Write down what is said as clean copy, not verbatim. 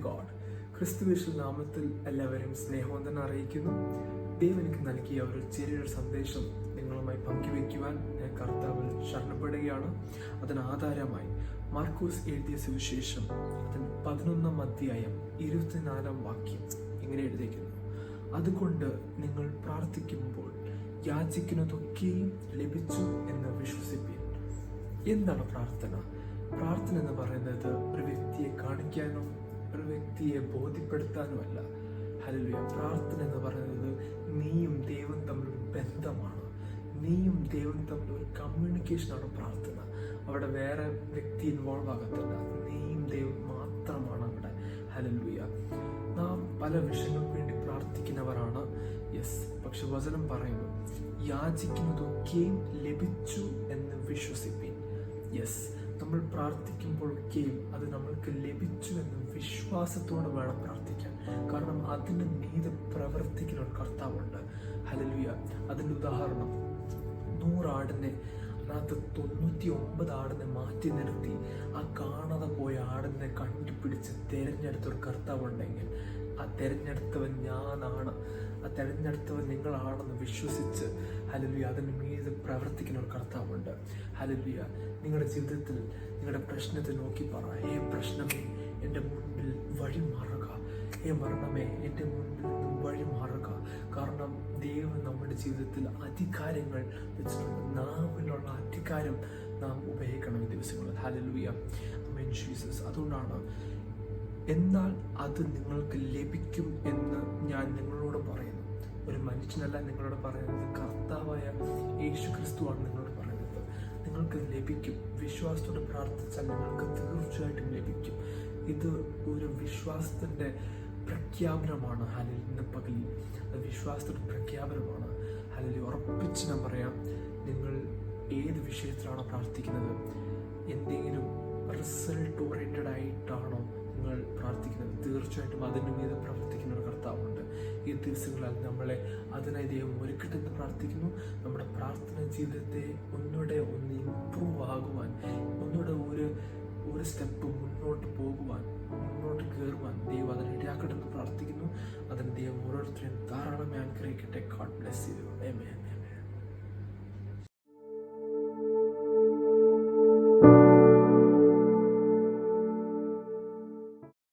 God. ക്രിസ്തുയേശു നാമത്തിൽ എല്ലാവരും സ്നേഹവന്ദനം അറിയിക്കുന്നു. ദൈവം എനിക്ക് നൽകിയ ഒരു ചെറിയൊരു സന്ദേശം നിങ്ങളുമായി പങ്കുവയ്ക്കുവാൻ ഞാൻ കർത്താവിൽ ശരണപ്പെടുകയാണ്. അതിനാധാരമായി മാർക്കോസ് എഴുതിയ സുവിശേഷം അതിന് 11-ാം അധ്യായം 24-ാം വാക്യം ഇങ്ങനെ എഴുതിയിരിക്കുന്നു: അതുകൊണ്ട് നിങ്ങൾ പ്രാർത്ഥിക്കുമ്പോൾ യാചിക്കുന്നതൊക്കെയും ലഭിച്ചു എന്ന് വിശ്വസിപ്പിൻ. എന്താണ് പ്രാർത്ഥന? പ്രാർത്ഥന എന്ന് പറയുന്നത് ഒരു വ്യക്തിയെ കാണിക്കാനോ ഒരു വ്യക്തിയെ ബോധ്യപ്പെടുത്താനോ അല്ല. ഹല്ലേലൂയ. പ്രാർത്ഥന എന്ന് പറയുന്നത് നീയും ദൈവം തമ്മിലൊരു ബന്ധമാണ്. നീയും ദൈവം തമ്മിൽ ഒരു കമ്മ്യൂണിക്കേഷനാണ് പ്രാർത്ഥന. അവിടെ വേറെ വ്യക്തി ഇൻവോൾവ് ആകത്തില്ല. നീയും ദൈവം മാത്രമാണ് അവിടെ. ഹല്ലേലൂയ. നാം പല വിഷയങ്ങൾക്ക് വേണ്ടി പ്രാർത്ഥിക്കുന്നവരാണ്. പക്ഷെ വചനം പറയുന്നു യാചിക്കുന്നതൊക്കെയും ലഭിച്ചു എന്ന് വിശ്വസിപ്പിൻ. നമ്മൾ പ്രാർത്ഥിക്കുമ്പോഴൊക്കെയും അത് നമ്മൾക്ക് ലഭിച്ചു എന്ന് വിശ്വാസത്തോടെ വേണം പ്രാർത്ഥിക്കാൻ. കാരണം അതിന് മീതെ പ്രവർത്തിക്കുന്ന ഒരു കർത്താവുണ്ട്. ഹല്ലേലൂയ. അതിൻ്റെ ഉദാഹരണം 100 ആടിനെ അതിനകത്ത് 99 ആടിനെ മാറ്റി നിർത്തി ആ കാണാതെ പോയ ആടിനെ കണ്ടുപിടിച്ച് തിരഞ്ഞെടുത്തൊരു കർത്താവുണ്ടെങ്കിൽ ആ തിരഞ്ഞെടുത്തവൻ ഞാനാണ്, ആ തിരഞ്ഞെടുത്തവൻ നിങ്ങളാണെന്ന് വിശ്വസിച്ച് ഹല്ലേലൂയ അതിന് മീതെ പ്രവർത്തിക്കുന്ന ഒരു കർത്താവുണ്ട്. ഹല്ലേലൂയ. നിങ്ങളുടെ ജീവിതത്തിൽ നിങ്ങളുടെ പ്രശ്നത്തെ നോക്കി പറ: ഏ പ്രശ്നമേ എൻ്റെ മുൻപിൽ വഴി മാറുക, ഏ മരണമേ എൻ്റെ മുൻപിൽ നിന്നും വഴി മാറുക. കാരണം ദൈവം നമ്മുടെ ജീവിതത്തിൽ അധികാരങ്ങൾ വെച്ചിട്ടുണ്ട്. നാവിലുള്ള അധികാരം നാം ഉപയോഗിക്കണം ഈ ദിവസങ്ങളിൽ. ഹല്ലേലൂയ. ആമേൻ ജീസസ്. അതുകൊണ്ടാണ് എന്നാൽ അത് നിങ്ങൾക്ക് ലഭിക്കും എന്ന് ഞാൻ നിങ്ങളോട് പറയുന്നു. ഒരു മനുഷ്യനല്ല നിങ്ങളോട് പറയുന്നത്, കർത്താവായ യേശു ക്രിസ്തുവാണ് നിങ്ങളോട് പറയുന്നത്. നിങ്ങൾക്ക് ലഭിക്കും. വിശ്വാസത്തോടെ പ്രാർത്ഥിച്ചാൽ നിങ്ങൾക്ക് തീർച്ചയായിട്ടും ലഭിക്കും. ഇത് ഒരു വിശ്വാസത്തിൻ്റെ പ്രഖ്യാപനമാണ്. ഹല്ലേലൂയ. ഇന്ന് പകലിൽ അത് വിശ്വാസത്തിൻ്റെ പ്രഖ്യാപനമാണ്. ഹല്ലേലൂയ. ഉറപ്പിച്ച് ഞാൻ പറയാം, നിങ്ങൾ ഏത് വിഷയത്തിലാണോ പ്രാർത്ഥിക്കുന്നത്, എന്തെങ്കിലും റിസൾട്ട് ഓറിയൻറ്റഡ് ആയിട്ടാണോ നിങ്ങൾ പ്രാർത്ഥിക്കുന്നത്, തീർച്ചയായിട്ടും അതിൻ്റെ മീതെ പ്രവർത്തിക്കുന്ന ഒരു കർത്താവുണ്ട്. ഈ ദിവസങ്ങളിൽ നമ്മളെ അതിനായി ദൈവം ഒരുക്കിട്ടെന്ന് പ്രാർത്ഥിക്കുന്നു. നമ്മുടെ പ്രാർത്ഥന ജീവിതത്തെ ഒന്നുകൂടെ ഇംപ്രൂവ് ആകുവാൻ, ഒന്നുകൂടെ ഒരു സ്റ്റെപ്പ് മുന്നോട്ട് പോകുവാൻ, മുന്നോട്ട് കയറുവാൻ ദൈവം അതിന് ഇടയാക്കട്ടെന്ന് പ്രാർത്ഥിക്കുന്നു. അതിന് ദൈവം ഓരോരുത്തരെയും ധാരാളമായി അനുഗ്രഹിക്കട്ടെ. God bless you. ആമേൻ.